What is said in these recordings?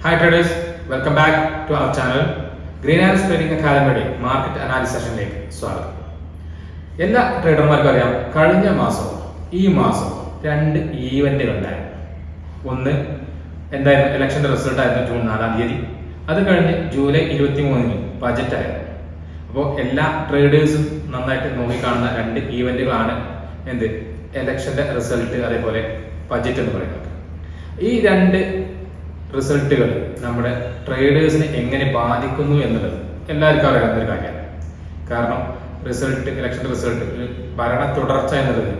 Hi traders, welcome back to our channel. Green Arrows Trading Academy market analysis സെഷനിലേക്ക് സ്വാഗതം. എല്ലാ ട്രേഡർമാർക്കും അറിയാം, കഴിഞ്ഞ മാസവും ഈ മാസവും രണ്ട് ഈവന്റുകൾ ഉണ്ടായിരുന്നു. ഒന്ന് എന്തായിരുന്നു, ഇലക്ഷന്റെ റിസൾട്ട് ആയിരുന്നു ജൂൺ 4-ാം തീയതി. അത് കഴിഞ്ഞ് ജൂലൈ 23-ന് ബജറ്റ് ആയിരുന്നു. അപ്പോൾ എല്ലാ ട്രേഡേഴ്സും നന്നായിട്ട് നോക്കിക്കാണുന്ന രണ്ട് ഈവന്റുകളാണ് എന്ത്, ഇലക്ഷന്റെ റിസൾട്ട് അതേപോലെ ബജറ്റ് എന്ന് പറയുന്നത്. ഈ രണ്ട് റിസൾട്ടുകൾ നമ്മുടെ ട്രേഡേഴ്സിനെ എങ്ങനെ ബാധിക്കുന്നു എന്നുള്ളത് എല്ലാവർക്കും അറിയാവുന്ന ഒരു കാര്യമാണ്. കാരണം ഇലക്ഷൻ റിസൾട്ട്, ഭരണ തുടർച്ച എന്നുള്ളത്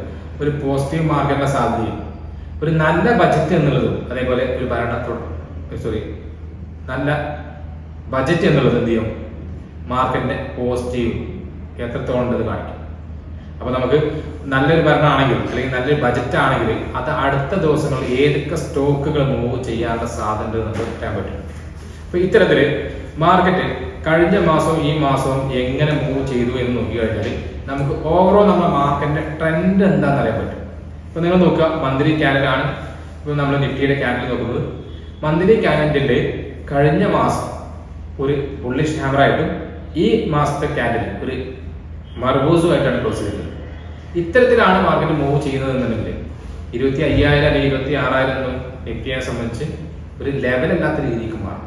ഒരു പോസിറ്റീവ് മാർക്കറ്റിന്റെ സാധ്യതയും ഒരു നല്ല ബജറ്റ് എന്നുള്ളതും അതേപോലെ ഒരു നല്ല ബജറ്റ് എന്നുള്ളത് എന്ത് ചെയ്യും, മാർക്കറ്റിന്റെ പോസിറ്റീവ് എത്രത്തോളം ഉണ്ടെന്ന് കാണിക്കും. അപ്പൊ നമുക്ക് നല്ലൊരു ഭരണമാണെങ്കിൽ അല്ലെങ്കിൽ നല്ലൊരു ബജറ്റ് ആണെങ്കിൽ അത് അടുത്ത ദിവസങ്ങളിൽ ഏതൊക്കെ സ്റ്റോക്കുകൾ മൂവ് ചെയ്യാനുള്ള സാധ്യത നമുക്ക് കിട്ടാൻ പറ്റും. അപ്പൊ ഇത്തരത്തില് മാർക്കറ്റ് കഴിഞ്ഞ മാസവും ഈ മാസവും എങ്ങനെ മൂവ് ചെയ്തു എന്ന് നോക്കി കഴിഞ്ഞാൽ നമുക്ക് ഓവറോൾ നമ്മുടെ മാർക്കറ്റിന്റെ ട്രെൻഡ് എന്താണെന്ന് അറിയാൻ പറ്റും. ഇപ്പൊ നിങ്ങൾ നോക്കുക, മന്ത്ലി ക്യാൻഡിലാണ് ഇപ്പൊ നമ്മൾ നിഫ്റ്റിയുടെ ക്യാൻഡിൽ നോക്കുന്നത്. മന്ത്ലി ക്യാൻഡിലെ കഴിഞ്ഞ മാസം ഒരു ബുള്ളിഷ് ഹാമറായിട്ടും ഈ മാസത്തെ ക്യാൻഡിൽ ഒരു മർബൂസുമായിട്ടാണ് ക്ലോസ് ചെയ്യുന്നത്. ഇത്തരത്തിലാണ് മാർക്കറ്റ് മൂവ് ചെയ്യുന്നത് എന്നുണ്ടെങ്കിൽ 25,000 അല്ലെങ്കിൽ 26,000 ഒന്നും നിഫ്റ്റിയെ സംബന്ധിച്ച് ഒരു ലെവലല്ലാത്ത രീതിക്ക് മാറും.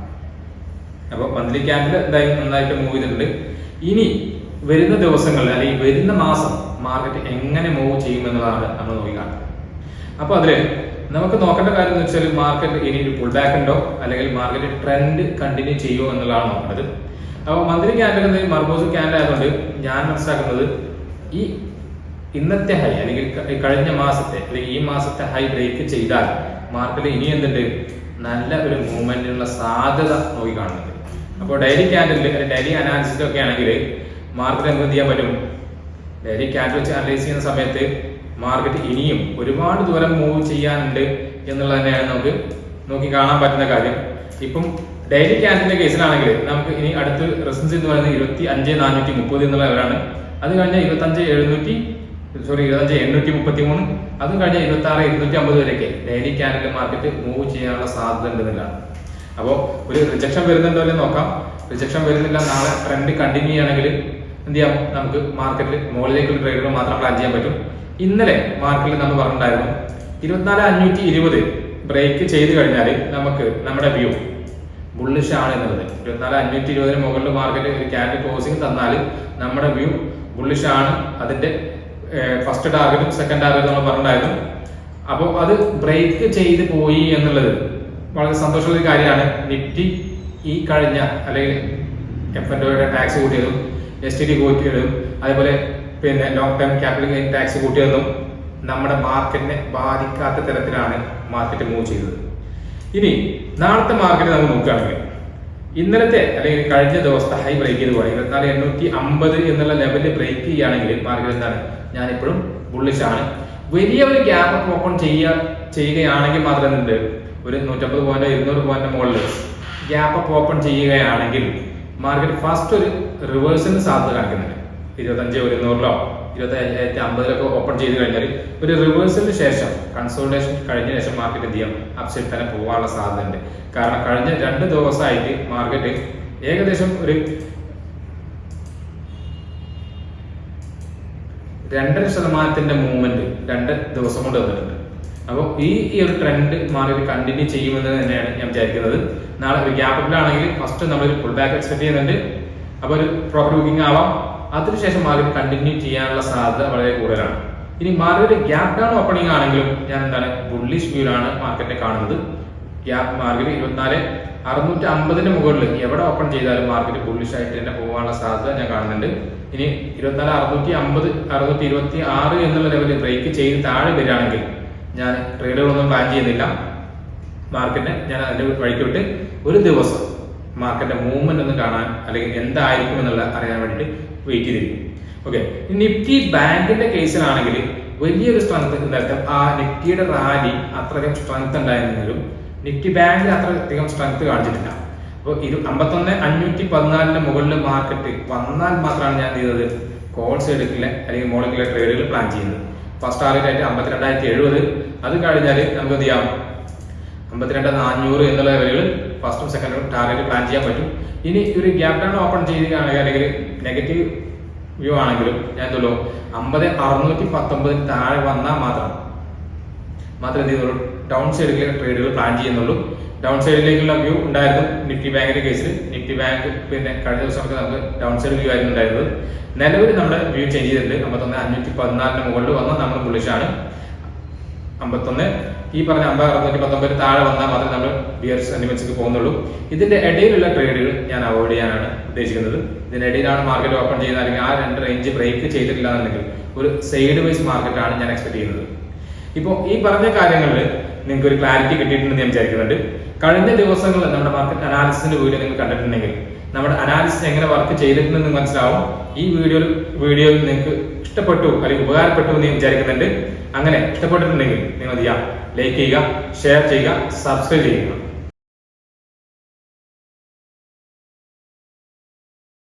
അപ്പോൾ മന്ത്ലി ക്യാൻഡിൽ എന്തായാലും നന്നായിട്ട് മൂവ് ചെയ്തിട്ടുണ്ട്. ഇനി വരുന്ന ദിവസങ്ങളിൽ അല്ലെങ്കിൽ വരുന്ന മാസം മാർക്കറ്റ് എങ്ങനെ മൂവ് ചെയ്യുമെന്നുള്ളതാണ് നമ്മൾ നോക്കി കാണുന്നത്. അപ്പോൾ അതിൽ നമുക്ക് നോക്കേണ്ട കാര്യം എന്ന് വെച്ചാൽ മാർക്കറ്റ് ഇനി ഒരു പുൾ ബാക്ക് ഉണ്ടോ അല്ലെങ്കിൽ മാർക്കറ്റ് ട്രെൻഡ് കണ്ടിന്യൂ ചെയ്യുമോ എന്നുള്ളതാണ് നോക്കേണ്ടത്. അപ്പോൾ മന്ത്ലി ക്യാൻഡിൽ എന്തെങ്കിലും മർബോസ് ക്യാൻഡിൽ ആയതുകൊണ്ട് ഞാൻ മനസ്സിലാക്കുന്നത് ഈ ഇന്നത്തെ ഹൈ അല്ലെങ്കിൽ കഴിഞ്ഞ മാസത്തെ അല്ലെങ്കിൽ ഈ മാസത്തെ ഹൈ ബ്രേക്ക് ചെയ്താൽ മാർക്കറ്റിൽ ഇനി എന്തുണ്ട്, നല്ല ഒരു മൂവ്മെന്റിനുള്ള സാധ്യത നോക്കി കാണുന്നുണ്ട്. അപ്പോൾ ഡെയിലി ക്യാൻഡിൽ അല്ലെങ്കിൽ ഡെയിലി അനാലിസിസ് ഒക്കെ ആണെങ്കിൽ മാർക്കറ്റ് എന്ത് ചെയ്യാൻ പറ്റും, ഡെയിലി ക്യാൻഡിൽ വെച്ച് അനലൈസ് ചെയ്യുന്ന സമയത്ത് മാർക്കറ്റ് ഇനിയും ഒരുപാട് ദൂരം മൂവ് ചെയ്യാനുണ്ട് എന്നുള്ളത് തന്നെയാണ് നമുക്ക് നോക്കി കാണാൻ പറ്റുന്ന കാര്യം. ഇപ്പം ഡെയിലി ക്യാൻഡിലിന്റെ കേസിലാണെങ്കിൽ നമുക്ക് ഇനി അടുത്ത് റെസിസ്റ്റൻസ് എന്ന് പറയുന്നത് 25,430 എന്നുള്ള ലെവലാണ്. അത് കഴിഞ്ഞാൽ 25,833, അതും കഴിഞ്ഞാൽ 26,250 വരെയൊക്കെ ഡെയിലി ക്യാൻഡിൽ മാർക്കറ്റ് മൂവ് ചെയ്യാനുള്ള സാധ്യത ഉണ്ടെന്നില്ലാണ്. അപ്പോൾ ഒരു റിജക്ഷൻ വരുന്നുണ്ടോ എന്ന് നോക്കാം. റിജക്ഷൻ വരുന്നില്ല, നാളെ ട്രെൻഡ് കണ്ടിന്യൂ ചെയ്യുകയാണെങ്കിൽ എന്ത് ചെയ്യാം, നമുക്ക് മാർക്കറ്റിൽ മുകളിലേക്കുള്ള ട്രേഡുകൾ മാത്രം പ്ലാൻ ചെയ്യാൻ പറ്റും. ഇന്നലെ മാർക്കറ്റിൽ നമ്മൾ പറഞ്ഞിട്ടുണ്ടായിരുന്നു 24,520 ബ്രേക്ക് ചെയ്ത് കഴിഞ്ഞാൽ നമുക്ക് നമ്മുടെ വ്യൂ ബുള്ളിഷ് ആണ് എന്നുള്ളത്. 24,520 മുകളിൽ മാർക്കറ്റ് ഒരു ക്യാൻഡിൽ ക്ലോസിംഗ് തന്നാൽ നമ്മുടെ വ്യൂ ബുള്ളിഷ് ആണ്. അതിന്റെ ഫസ്റ്റ് ടാർഗറ്റും സെക്കൻഡ് ടാർഗറ്റും നമ്മൾ പറഞ്ഞിട്ടുണ്ടായിരുന്നു. അപ്പോൾ അത് ബ്രേക്ക് ചെയ്ത് പോയി എന്നുള്ളത് വളരെ സന്തോഷമുള്ള ഒരു കാര്യമാണ്. നിഫ്റ്റി ഈ കഴിഞ്ഞ അല്ലെങ്കിൽ F&Oയുടെ ടാക്സ് കൂട്ടിയതും STT കൂട്ടിയതും അതേപോലെ പിന്നെ long term capital gain tax കൂട്ടിയതും നമ്മുടെ മാർക്കറ്റിനെ ബാധിക്കാത്ത തരത്തിലാണ് മാർക്കറ്റ് മൂവ് ചെയ്തത്. ഇനി നാളത്തെ മാർക്കറ്റ് നമ്മൾ നോക്കുകയാണെങ്കിൽ ഇന്നലത്തെ അല്ലെങ്കിൽ കഴിഞ്ഞ ദിവസത്തെ ഹൈ ബ്രേക്ക് ചെയ്ത് പോയി 24,850 എന്നുള്ള ലെവലിൽ ബ്രേക്ക് ചെയ്യുകയാണെങ്കിൽ മാർക്കറ്റ് എന്താണ്, ഞാനിപ്പോഴും ബുള്ളിഷ് ആണ്. വലിയ ഒരു ഗ്യാപ്പ് ഓപ്പൺ ചെയ്യുകയാണെങ്കിൽ മാത്രം എന്തുണ്ട്, ഒരു 150 പോയിന്റ് 200 പോയിന്റ് മുകളിൽ ഗ്യാപ്പ് ഓപ്പൺ ചെയ്യുകയാണെങ്കിൽ മാർക്കറ്റ് ഫസ്റ്റ് ഒരു റിവേഴ്സിന് സാധ്യത കാണിക്കുന്നുണ്ട്. 25,100-ലോ 25,050-ലൊക്കെ ഓപ്പൺ ചെയ്ത് കഴിഞ്ഞാൽ ഒരു റിവേഴ്സലിന് ശേഷം കൺസോൾട്ടേഷൻ കഴിഞ്ഞ ശേഷം മാർക്കറ്റ് എന്ത് ചെയ്യാം, അപ്സൈഡ് തന്നെ പോകാനുള്ള സാധ്യത ഉണ്ട്. കാരണം കഴിഞ്ഞ 2 ദിവസമായിട്ട് മാർക്കറ്റ് ഏകദേശം ഒരു 2.5% മൂവ്മെന്റ് 2 ദിവസം കൊണ്ട് വന്നിട്ടുണ്ട്. അപ്പോൾ ഈ ഒരു ട്രെൻഡ് മാർക്കറ്റ് കണ്ടിന്യൂ ചെയ്യുമെന്ന് തന്നെയാണ് ഞാൻ വിചാരിക്കുന്നത്. നാളെ ഒരു ഗ്യാപ്പിലാണെങ്കിൽ ഫസ്റ്റ് നമ്മളൊരു പുൾ ബാക്ക് എക്സ്പെക്ട് ചെയ്യുന്നുണ്ട്. അപ്പോൾ ഒരു പ്രോപ്പർ ബുക്കിംഗ് ആവാം. അതിനുശേഷം മാർക്കറ്റ് കണ്ടിന്യൂ ചെയ്യാനുള്ള സാധ്യത വളരെ കൂടുതലാണ്. ഇനി മാർക്കറ്റ് ഗ്യാപ് ഡൗൺ ഓപ്പണിംഗ് ആണെങ്കിലും ഞാൻ എന്താണ് ബുള്ളിഷ് വ്യൂലാണ് മാർക്കറ്റിനെ കാണുന്നത്. ഗ്യാപ് മാർക്കറ്റ് 24,650 മുകളിൽ എവിടെ ഓപ്പൺ ചെയ്താലും മാർക്കറ്റ് ബുള്ളിഷ് ആയിട്ട് തന്നെ പോകാനുള്ള സാധ്യത ഞാൻ കാണുന്നുണ്ട്. ഇനി 24,650 626 എന്നുള്ള ലെവലിൽ ബ്രേക്ക് ചെയ്ത് താഴെ വരികയാണെങ്കിൽ ഞാൻ ട്രേഡുകളൊന്നും പ്ലാൻ ചെയ്യുന്നില്ല. മാർക്കറ്റിനെ ഞാൻ അതിന്റെ വഴിക്ക് വിട്ട് ഒരു ദിവസം മാർക്കറ്റിന്റെ മൂവ്മെന്റ് ഒന്ന് കാണാൻ അല്ലെങ്കിൽ എന്തായിരിക്കും എന്നുള്ള അറിയാൻ വേണ്ടിയിട്ട് വെയിറ്റ് ചെയ്തിരിക്കും. ഓക്കെ, നിഫ്റ്റി ബാങ്കിന്റെ കേസിലാണെങ്കിൽ വലിയൊരു സ്ട്രെങ്ത് ഉണ്ടായിരുന്നു. ആ നിഫ്റ്റിയുടെ റാലി അത്രയധികം സ്ട്രെങ്ത് ഉണ്ടായിരുന്നെങ്കിലും നിഫ്റ്റി ബാങ്കിൽ അത്രയധികം സ്ട്രെങ്ത് കാണിച്ചിട്ടില്ല. അപ്പോൾ 51,514 മുകളിൽ മാർക്കറ്റ് വന്നാൽ മാത്രമാണ് ഞാൻ ചെയ്തത് കോൾസ് എടുക്കില്ല അല്ലെങ്കിൽ മോളിക്കുള്ള ട്രേഡുകൾ പ്ലാൻ ചെയ്യുന്നത്. ഫസ്റ്റ് ടാർഗറ്റ് ആയിട്ട് 52,070. അത് കഴിഞ്ഞാൽ നമുക്ക് എന്ത് ചെയ്യാം, 52,400 എന്നുള്ള ലെവലുകൾ ഫസ്റ്റും സെക്കൻഡും ടാർഗറ്റ് പ്ലാൻ ചെയ്യാൻ പറ്റും. ഇനി ഒരു ഗ്യാപ് ഡൗൺ ഓപ്പൺ ചെയ്യുകയാണെങ്കിൽ അല്ലെങ്കിൽ നെഗറ്റീവ് വ്യൂ ആണെങ്കിലും ഞാൻ എന്തുള്ളൂ 50,619 താഴെ വന്നാൽ മാത്രം എന്ത് ചെയ്യുന്നുള്ളൂ, ഡൗൺ സൈഡിലേക്ക് ട്രേഡുകൾ പ്ലാൻ ചെയ്യുന്നുള്ളൂ. ഡൗൺ സൈഡിലേക്കുള്ള വ്യൂ ഉണ്ടായിരുന്നു നിഫ്റ്റി ബാങ്കിന്റെ കേസിൽ. നിഫ്റ്റി ബാങ്ക് പിന്നെ കഴിഞ്ഞ ദിവസമൊക്കെ നമുക്ക് ഡൗൺ സൈഡ് വ്യൂ ആയിരുന്നു ഉണ്ടായിരുന്നത്. നിലവിൽ നമ്മുടെ വ്യൂ ചേഞ്ച് ചെയ്തിട്ടുണ്ട്. 51,514 മുകളിൽ വന്നാൽ നമ്മൾ ബുള്ളിഷാണ്. 51 ഈ പറഞ്ഞ 50,619 താഴെ വന്നാൽ മാത്രമേ നമ്മൾ ബിയർ സെന്റിമെന്റ്സിലേക്ക് പോകുന്നുള്ളൂ. ഇതിന്റെ ഇടയിലുള്ള ട്രേഡുകൾ ഞാൻ അവോയ്ഡ് ചെയ്യാനാണ് ഉദ്ദേശിക്കുന്നത്. ഇതിന്റെ ഇടയിലാണ് മാർക്കറ്റ് ഓപ്പൺ ചെയ്യുന്നത് അല്ലെങ്കിൽ ആ രണ്ട് റേഞ്ച് ബ്രേക്ക് ചെയ്തിട്ടില്ല എന്നുണ്ടെങ്കിൽ ഒരു സൈഡ് വൈസ് മാർക്കറ്റാണ് ഞാൻ എക്സ്പെക്ട് ചെയ്യുന്നത്. ഇപ്പോൾ ഈ പറഞ്ഞ കാര്യങ്ങളിൽ നിങ്ങൾക്ക് ഒരു ക്ലാരിറ്റി കിട്ടിയിട്ടുണ്ടെന്ന് ഞാൻ വിചാരിക്കുന്നുണ്ട്. കഴിഞ്ഞ ദിവസങ്ങളിൽ നമ്മുടെ മാർക്കറ്റ് അനാലിസിന്റെ വീഡിയോ നിങ്ങൾ കണ്ടിട്ടുണ്ടെങ്കിൽ നമ്മുടെ അനാലിസിസ് എങ്ങനെ വർക്ക് ചെയ്തിട്ടുണ്ടെന്ന് മനസ്സിലാവും. ഈ വീഡിയോയിൽ നിങ്ങൾക്ക് ഇഷ്ടപ്പെട്ടു അല്ലെങ്കിൽ ഉപകാരപ്പെട്ടു എന്ന് ഞാൻ വിചാരിക്കുന്നുണ്ട്. അങ്ങനെ ഇഷ്ടപ്പെട്ടിട്ടുണ്ടെങ്കിൽ നിങ്ങൾ ലൈക്ക് ചെയ്യുക, ഷെയർ ചെയ്യുക, സബ്സ്ക്രൈബ് ചെയ്യുക.